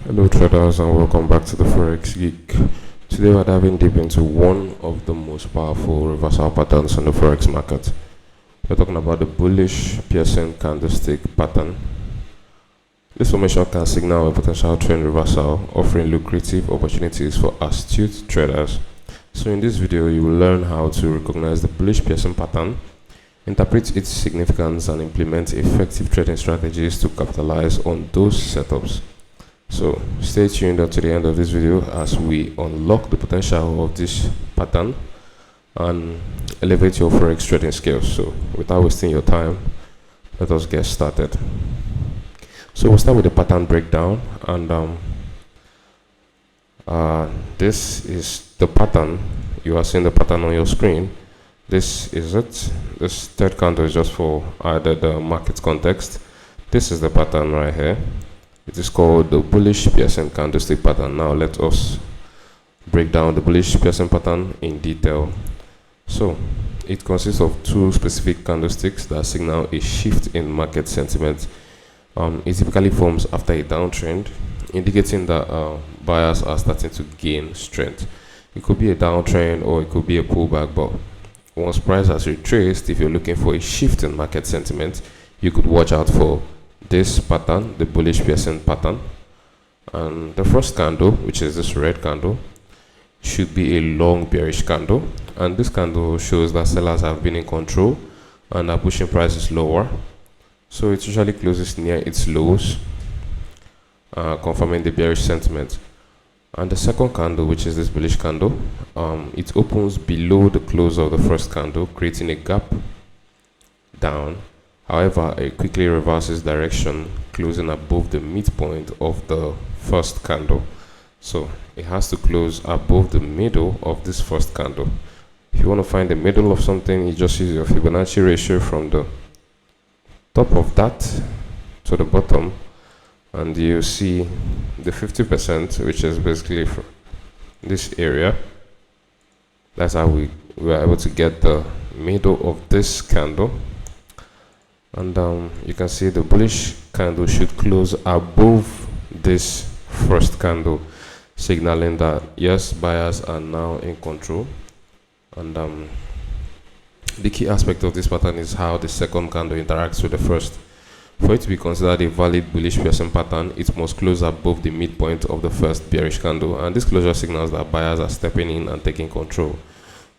Hello traders, and welcome back to the Forex Geek. Today we're diving deep into one of the most powerful reversal patterns on the Forex market. We're talking about the Bullish Piercing Candlestick Pattern. This formation can signal a potential trend reversal, offering lucrative opportunities for astute traders. So in this video you will learn how to recognize the Bullish Piercing Pattern, interpret its significance, and implement effective trading strategies to capitalize on those setups. So stay tuned up to the end of this video as we unlock the potential of this pattern and elevate your Forex trading skills. So without wasting your time, let us get started. So we'll start with the pattern breakdown, and this is the pattern. You are seeing the pattern on your screen. This is it. This third candle is just for added market context. This is the pattern right here. It is called the Bullish Piercing Candlestick Pattern. Now let us break down the Bullish Piercing Pattern in detail. So it consists of two specific candlesticks that signal a shift in market sentiment. It typically forms after a downtrend, indicating that buyers are starting to gain strength. It could be a downtrend or it could be a pullback, but once price has retraced, if you're looking for a shift in market sentiment, you could watch out for this pattern, the Bullish Piercing Pattern. And the first candle, which is this red candle, should be a long bearish candle, and this candle shows that sellers have been in control and are pushing prices lower. So it usually closes near its lows, confirming the bearish sentiment. And the second candle, which is this bullish candle, it opens below the close of the first candle, creating a gap down. However, it quickly reverses direction, closing above the midpoint of the first candle. So it has to close above the middle of this first candle. If you want to find the middle of something, you just use your Fibonacci ratio from the top of that to the bottom, and you see the 50%, which is basically from this area. That's how we were able to get the middle of this candle. And you can see the bullish candle should close above this first candle, signaling that yes, buyers are now in control. And the key aspect of this pattern is how the second candle interacts with the first. For it to be considered a valid bullish piercing pattern, it must close above the midpoint of the first bearish candle, and this closure signals that buyers are stepping in and taking control.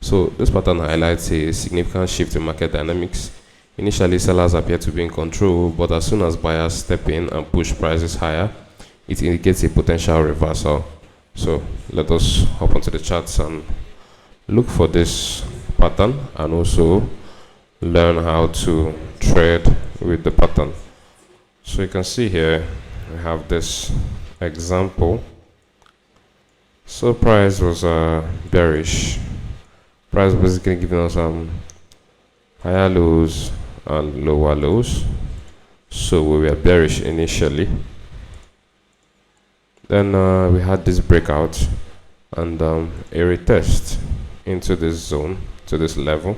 So this pattern highlights a significant shift in market dynamics. Initially, sellers appear to be in control, but as soon as buyers step in and push prices higher, it indicates a potential reversal. So let us hop onto the charts and look for this pattern, and also learn how to trade with the pattern. So you can see here we have this example. So price was bearish. Price basically giving us higher lows and lower lows. So we were bearish initially. Then we had this breakout and a retest into this zone, to this level.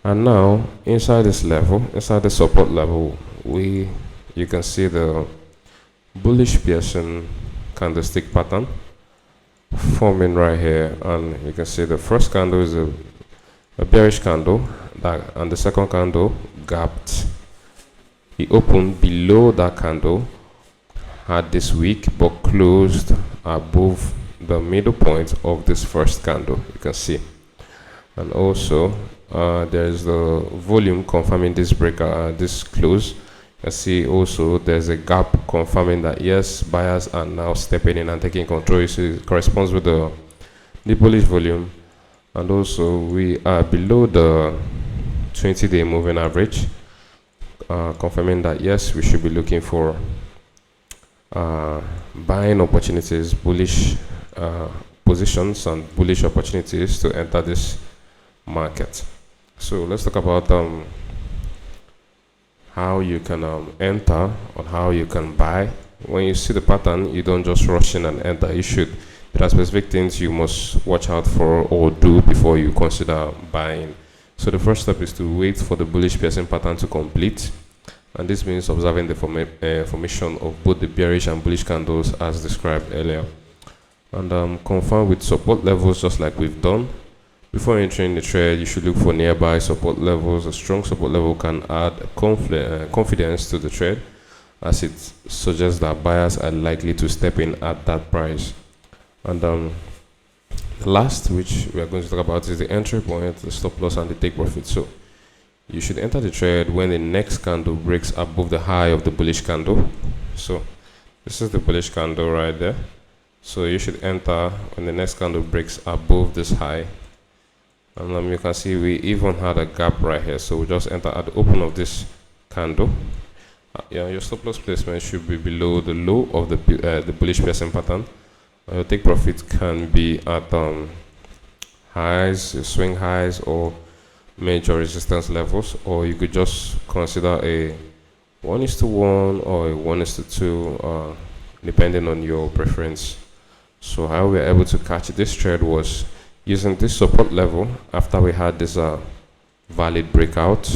And now inside this level, inside the support level, you can see the bullish piercing candlestick pattern forming right here, and you can see the first candle is a bearish candle, and the second candle gapped. It opened below that candle, had this wick, but closed above the middle point of this first candle, you can see. And also there's the volume confirming this breakout, this close. You can see also there's a gap confirming that yes, buyers are now stepping in and taking control. You see it corresponds with the bullish volume. And also we are below the 20-day moving average, confirming that yes, we should be looking for buying opportunities, bullish positions and bullish opportunities to enter this market. So let's talk about how you can enter, or how you can buy. When you see the pattern, you don't just rush in and enter. There are specific things you must watch out for or do before you consider buying. So the first step is to wait for the bullish piercing pattern to complete. and this means observing the formation of both the bearish and bullish candles as described earlier, and confirm with support levels just like we've done. Before entering the trade, you should look for nearby support levels. A strong support level can add confidence to the trade, as it suggests that buyers are likely to step in at that price. And the last, which we are going to talk about, is the entry point, the stop loss, and the take profit. So you should enter the trade when the next candle breaks above the high of the bullish candle. So this is the bullish candle right there. So you should enter when the next candle breaks above this high. And you can see we even had a gap right here, so we just enter at the open of this candle. Your stop loss placement should be below the low of the bullish piercing pattern. Your take profit can be at highs, swing highs, or major resistance levels, or you could just consider a 1:1 or a 1:2, depending on your preference. So how we were able to catch this trade was using this support level after we had this valid breakout.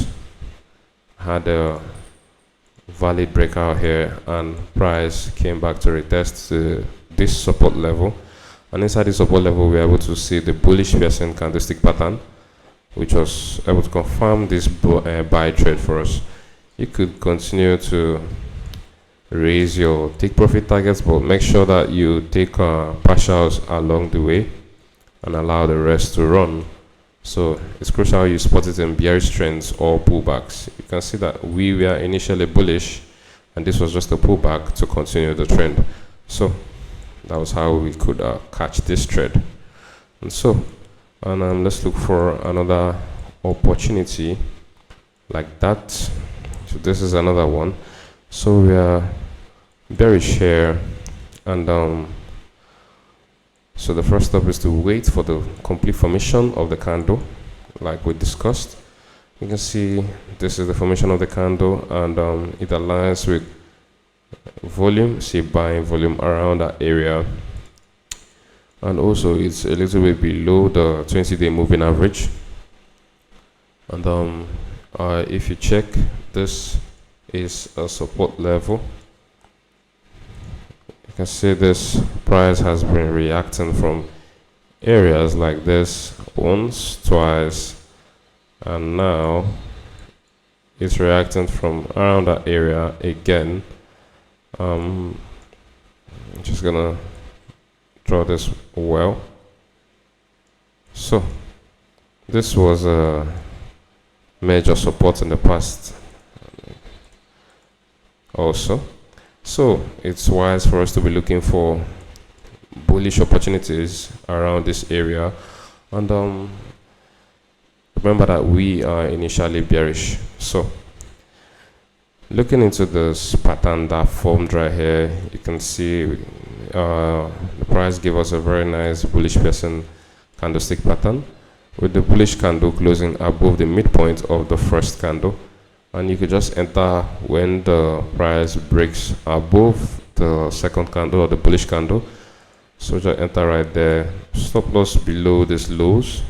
Had a valid breakout here, and price came back to retest this support level, and inside this support level we were able to see the bullish piercing candlestick pattern, which was able to confirm this buy trade for us. You could continue to raise your take profit targets, but make sure that you take partials along the way and allow the rest to run. So it's crucial you spot it in bearish trends or pullbacks. You can see that we were initially bullish, and this was just a pullback to continue the trend. So that was how we could catch this trade. And let's look for another opportunity like that. So this is another one. So we are bearish here, and so the first step is to wait for the complete formation of the candle, like we discussed. You can see this is the formation of the candle, and it aligns with volume. See buying volume around that area, and also it's a little bit below the 20-day moving average. And if you check, this is a support level. You can see this price has been reacting from areas like this once, twice, and now it's reacting from around that area again. I'm just gonna draw this well. So this was a major support in the past also. So it's wise for us to be looking for bullish opportunities around this area, and remember that we are initially bearish. So looking into this pattern that formed right here, you can see the price gave us a very nice bullish piercing candlestick pattern, with the bullish candle closing above the midpoint of the first candle. And you could just enter when the price breaks above the second candle or the bullish candle. So just enter right there, stop loss below these lows,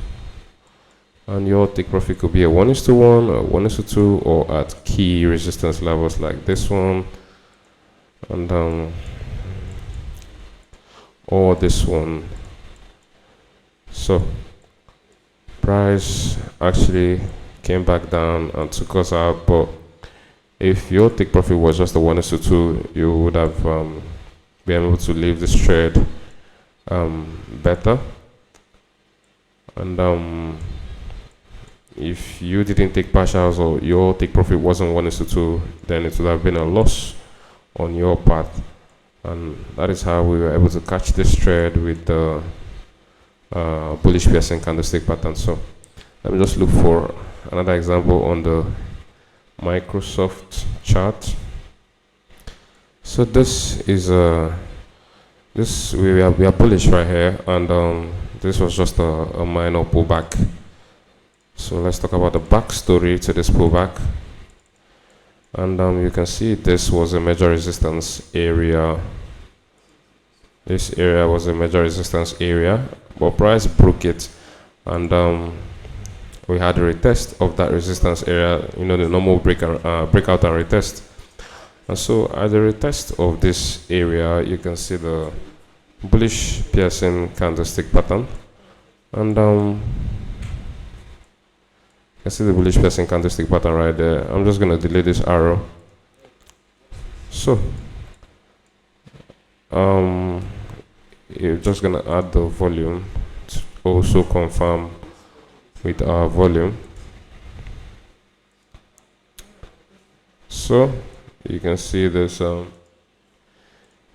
and your take profit could be a 1:1 or 1:2, or at key resistance levels like this one, and or this one. So price actually came back down and took us out, but if your take profit was just a 1:2, you would have been able to leave this trade better. And if you didn't take partials, or your take profit wasn't 1:2, then it would have been a loss on your part. And that is how we were able to catch this trade with the bullish piercing candlestick pattern. So let me just look for another example on the Microsoft chart. So this is we are bullish right here, and this was just a minor pullback. So let's talk about the backstory to this pullback. And you can see this was a major resistance area. This area was a major resistance area, but price broke it, and we had a retest of that resistance area, you know, the normal breakout and retest. And so at the retest of this area, you can see the bullish piercing candlestick pattern, and you can see the bullish piercing candlestick pattern right there. I'm just going to delete this arrow. So you're just going to add the volume to also confirm with our volume. So you can see this you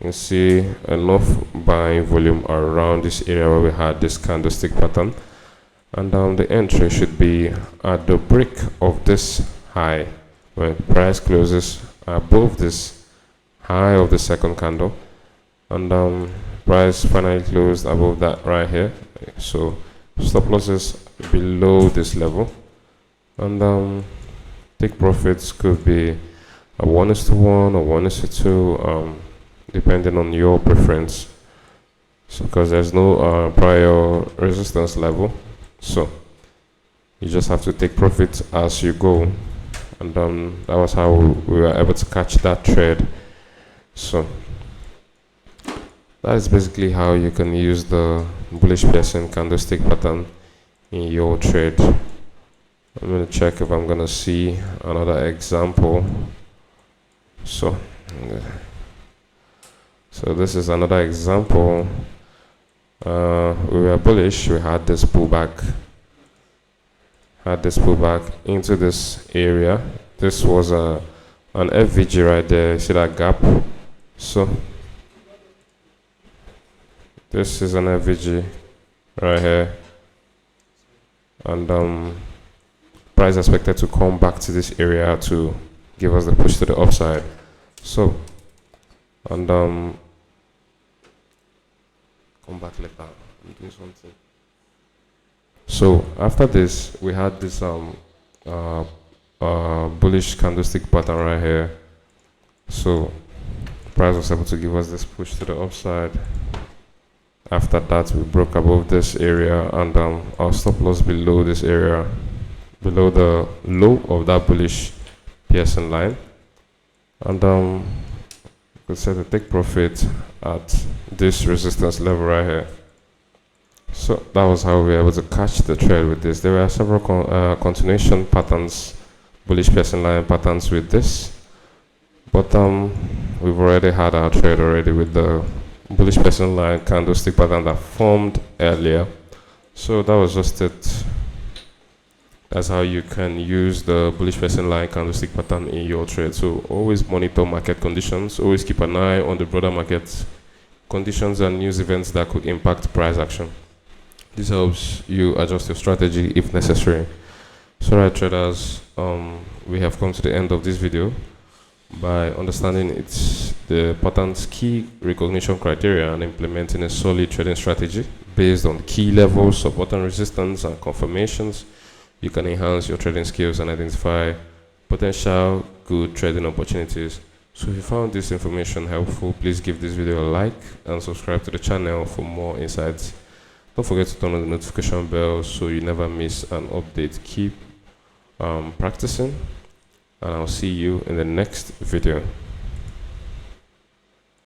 can see enough buying volume around this area where we had this candlestick pattern, and the entry should be at the break of this high when price closes above this high of the second candle, and price finally closed above that right here. So stop losses below this level, and take profits could be a 1:1 or 1:2, depending on your preference. So because there's no prior resistance level, so you just have to take profits as you go, and that was how we were able to catch that trade. So that is basically how you can use the bullish piercing candlestick pattern in your trade. I'm going to check if I'm going to see another example. So this is another example. We were bullish, we had this pullback into this area. This was an FVG right there. See that gap? So this is an FVG right here, and price expected to come back to this area to give us the push to the upside. So, and come back later. I'm doing something. So after this, we had this bullish candlestick pattern right here. So price was able to give us this push to the upside. After that, we broke above this area, and our stop loss below this area, below the low of that bullish piercing line, and we could set a take profit at this resistance level right here. So that was how we were able to catch the trade with this. There were several continuation patterns, bullish piercing line patterns with this, but we've already had our trade already with the bullish piercing line candlestick pattern that formed earlier. So that was just it. That's how you can use the bullish piercing line candlestick pattern in your trade. So always monitor market conditions, always keep an eye on the broader market conditions and news events that could impact price action. This helps you adjust your strategy if necessary. So right, traders, we have come to the end of this video. By understanding the pattern's key recognition criteria and implementing a solid trading strategy based on key levels, support and resistance, and confirmations, you can enhance your trading skills and identify potential good trading opportunities. So if you found this information helpful, please give this video a like and subscribe to the channel for more insights. Don't forget to turn on the notification bell so you never miss an update. Keep practicing, and I'll see you in the next video.